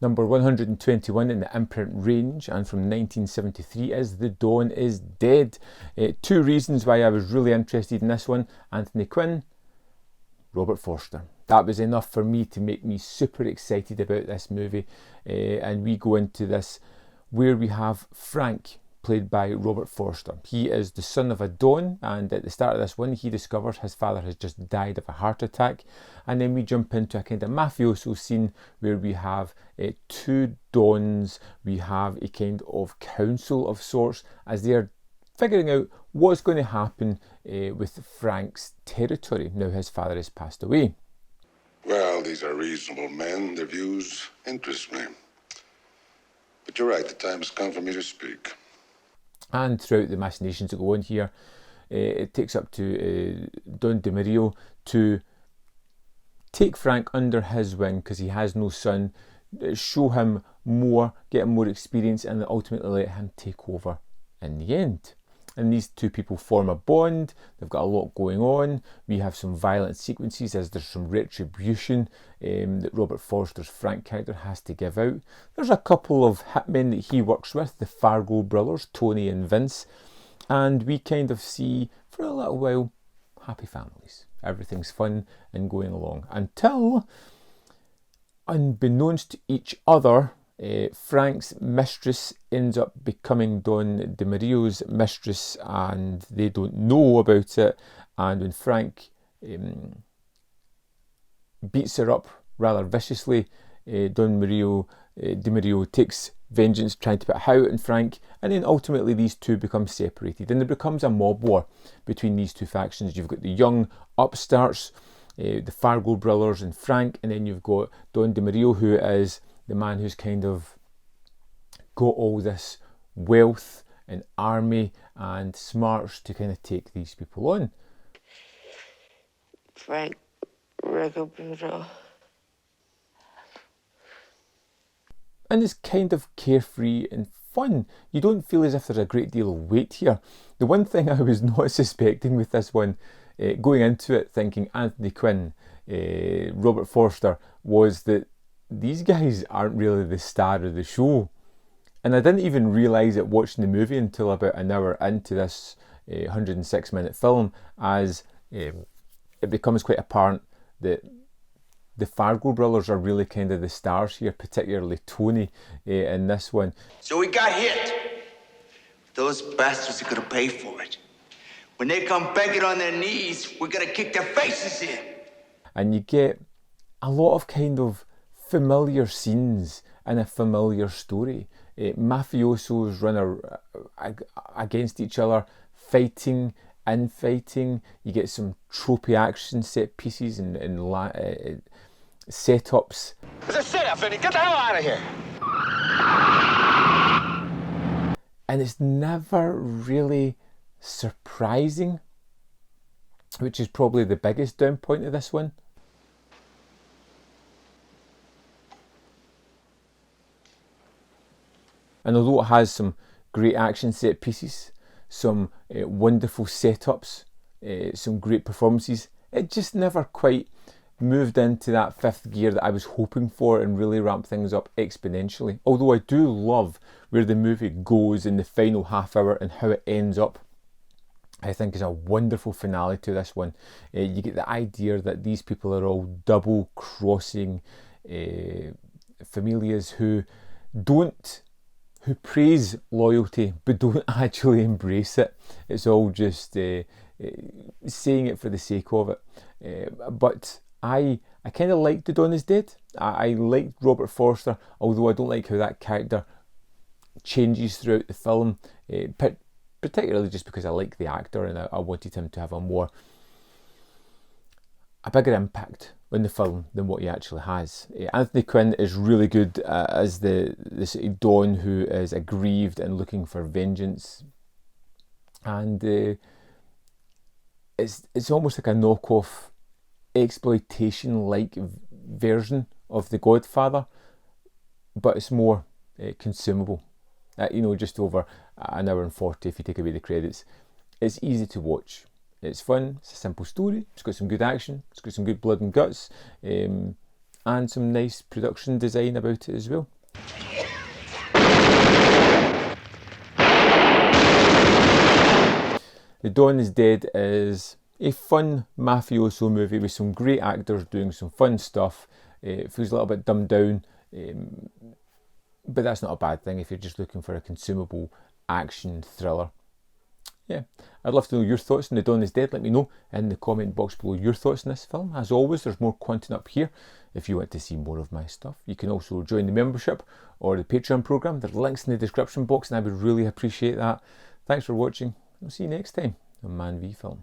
Number 121 in the Imprint range, and from 1973, is The Dawn is Dead. Two reasons why I was really interested in this one: Anthony Quinn, Robert Forster. That was enough for me to make me super excited about this movie. And we go into this where we have Frank, played by Robert Forster. He is the son of a Don, and at the start of this one he discovers his father has just died of a heart attack. And then we jump into a kind of mafioso scene where we have two Dons, we have a kind of council of sorts, as they're figuring out what's going to happen with Frank's territory now his father has passed away. Well, these are reasonable men. Their views interest me. But you're right, the time has come for me to speak. And throughout the machinations that go on here, it takes up to Don DeMario to take Frank under his wing because he has no son, show him more, get him more experience, and ultimately let him take over in the end. And these two people form a bond. They've got a lot going on. We have some violent sequences as there's some retribution that Robert Forster's Frank character has to give out. There's a couple of hitmen that he works with, the Fargo brothers, Tony and Vince. And we kind of see, for a little while, happy families. Everything's fun and going along. Until, unbeknownst to each other, Frank's mistress ends up becoming Don DeMario's mistress, and they don't know about it. And when Frank beats her up rather viciously, DeMario takes vengeance, trying to put a out on Frank, and then ultimately these two become separated, and there becomes a mob war between these two factions. You've got the young upstarts, the Fargo brothers and Frank, and then you've got Don DeMario, who is the man who's kind of got all this wealth and army and smarts to kind of take these people on. Frank Rigobuto. And it's kind of carefree and fun. You don't feel as if there's a great deal of weight here. The one thing I was not suspecting with this one, going into it thinking Anthony Quinn, Robert Forster, was that these guys aren't really the star of the show. And I didn't even realise it watching the movie until about an hour into this 106-minute film, as it becomes quite apparent that the Fargo brothers are really kind of the stars here, particularly Tony in this one. So we got hit. Those bastards are gonna pay for it. When they come begging on their knees, we're gonna kick their faces in. And you get a lot of kind of familiar scenes in a familiar story. Mafiosos run against each other, fighting, infighting. You get some tropey action set pieces and setups. It's a setup, Vinny. Get the hell out of here. And it's never really surprising, which is probably the biggest down point of this one. And although it has some great action set pieces, some wonderful setups, some great performances, it just never quite moved into that fifth gear that I was hoping for and really ramped things up exponentially. Although I do love where the movie goes in the final half hour and how it ends up. I think is a wonderful finale to this one. You get the idea that these people are all double-crossing familias who praise loyalty but don't actually embrace it. It's all just saying it for the sake of it. But I kind of liked The Dawn is Dead. I liked Robert Forster, although I don't like how that character changes throughout the film, particularly just because I like the actor and I wanted him to have a bigger impact on the film than what he actually has. Anthony Quinn is really good as this Don who is aggrieved and looking for vengeance, and it's almost like a knockoff exploitation-like version of The Godfather, but it's more consumable. Just over an hour and 40 if you take away the credits. It's easy to watch. It's fun. It's a simple story. It's got some good action. It's got some good blood and guts. and some nice production design about it as well. The Dawn is Dead is a fun mafioso movie with some great actors doing some fun stuff. It feels a little bit dumbed down, but that's not a bad thing if you're just looking for a consumable action thriller. Yeah, I'd love to know your thoughts on The Dawn is Dead. Let me know in the comment box below your thoughts on this film. As always, there's more content up here if you want to see more of my stuff. You can also join the membership or the Patreon program. There are links in the description box and I would really appreciate that. Thanks for watching. I'll see you next time on Man v Film.